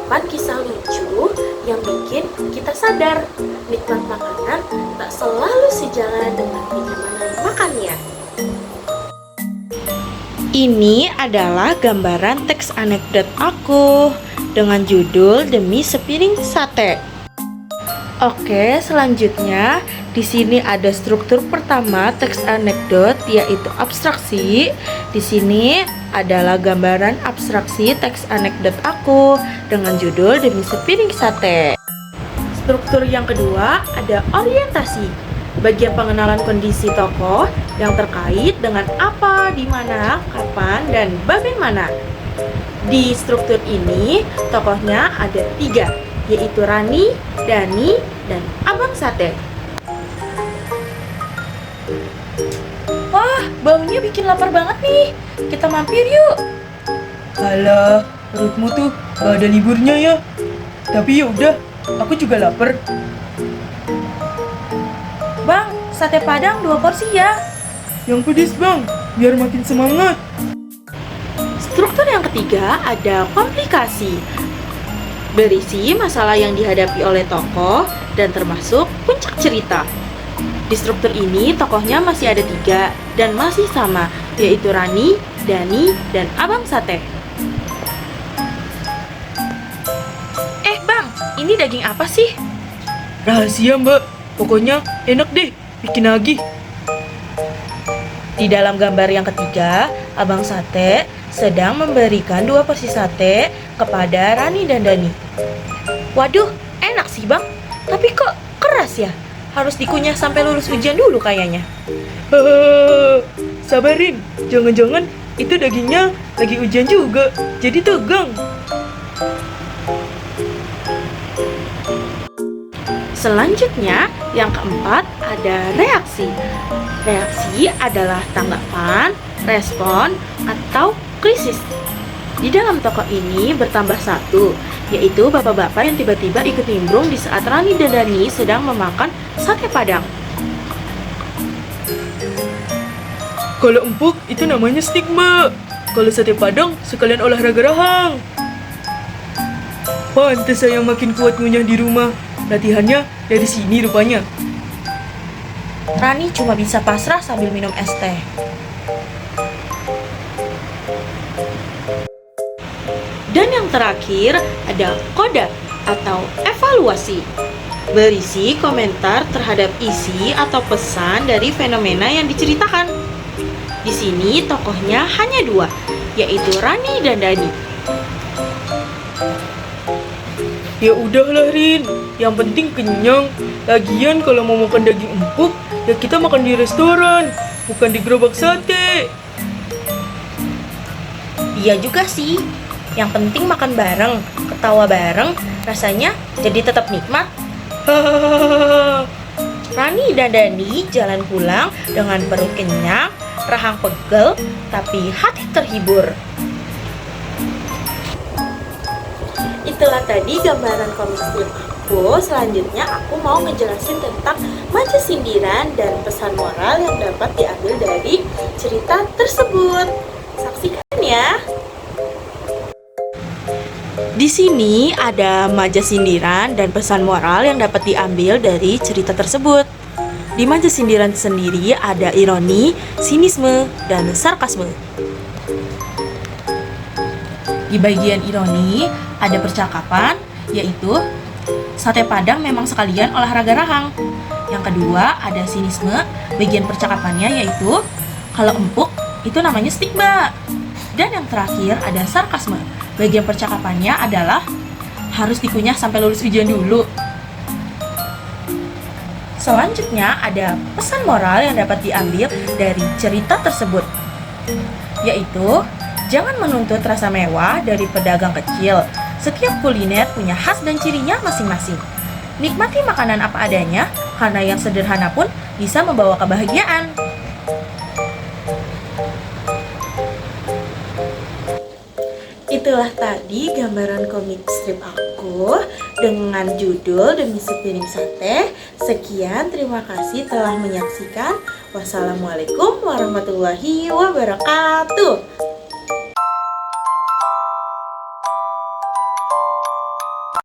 ungkapan kisah lucu yang bikin kita sadar nikmat makanan tak selalu sejalan dengan kenyamanan makannya. Ini adalah gambaran teks anekdot aku dengan judul Demi Sepiring Sate. Oke, selanjutnya di sini ada struktur pertama teks anekdot, yaitu abstraksi. Di sini adalah gambaran abstraksi teks anekdot aku dengan judul Demi Sepiring Sate. Struktur yang kedua ada orientasi, bagian pengenalan kondisi tokoh yang terkait dengan apa, di mana, kapan, dan bagaimana. Di struktur ini tokohnya ada 3, yaitu Rani, Dani, dan Abang Sate. Wah, baunya bikin lapar banget nih. Kita mampir yuk. Alah, perutmu tuh gak ada liburnya ya. Tapi yaudah, aku juga lapar. Bang, sate padang 2 porsi ya. Yang pedes bang, biar makin semangat. Struktur yang ketiga ada komplikasi, berisi masalah yang dihadapi oleh tokoh dan termasuk puncak cerita. Di struktur ini tokohnya masih ada 3 dan masih sama, yaitu Rani, Dani, dan Abang Sate. Bang, ini daging apa sih? Rahasia mbak, pokoknya enak deh, bikin lagi. Di dalam gambar yang ketiga, Abang Sate sedang memberikan 2 porsi sate kepada Rani dan Dani. Waduh, enak sih bang, tapi kok keras ya? Harus dikunyah sampai lulus ujian dulu kayaknya. Sabarin, jangan-jangan itu dagingnya lagi ujian juga, jadi tegang. Selanjutnya, yang keempat ada reaksi. Reaksi adalah tanggapan, respon, atau krisis. Di dalam tokoh ini bertambah 1, yaitu bapak-bapak yang tiba-tiba ikut nimbrung di saat Rani dan Dani sedang memakan sate padang. Kalau empuk itu namanya stigma. Kalau sate padang sekalian olahraga rahang. Pantes saya makin kuat ngunyah di rumah. Latihannya dari sini rupanya. Rani cuma bisa pasrah sambil minum es teh. Dan yang terakhir ada koda atau evaluasi, berisi komentar terhadap isi atau pesan dari fenomena yang diceritakan. Di sini tokohnya hanya 2, yaitu Rani dan Dani. Ya udahlah Rin, yang penting kenyang. Lagian kalau mau makan daging empuk, ya kita makan di restoran, bukan di gerobak sate. Iya juga sih, yang penting makan bareng, ketawa bareng, rasanya jadi tetap nikmat. Hahaha. Rani dan Dani jalan pulang dengan perut kenyang, rahang pegel, tapi hati terhibur. Itulah tadi gambaran komik strip aku. Selanjutnya aku mau ngejelasin tentang maja sindiran dan pesan moral yang dapat diambil dari cerita tersebut. Saksikan ya. Di sini ada maja sindiran dan pesan moral yang dapat diambil dari cerita tersebut. Di maja sindiran sendiri ada ironi, sinisme, dan sarkasme. Di bagian ironi ada percakapan, yaitu sate padang memang sekalian olahraga rahang. Yang kedua ada sinisme, bagian percakapannya yaitu kalau empuk itu namanya stigma. Dan yang terakhir ada sarkasme, bagian percakapannya adalah harus dikunyah sampai lulus ujian dulu. Selanjutnya ada pesan moral yang dapat diambil dari cerita tersebut, yaitu jangan menuntut rasa mewah dari pedagang kecil. Setiap kuliner punya khas dan cirinya masing-masing. Nikmati makanan apa adanya, karena yang sederhana pun bisa membawa kebahagiaan. Itulah tadi gambaran komik strip aku dengan judul Demi Sepiring Sate. Sekian, terima kasih telah menyaksikan. Wassalamualaikum warahmatullahi wabarakatuh.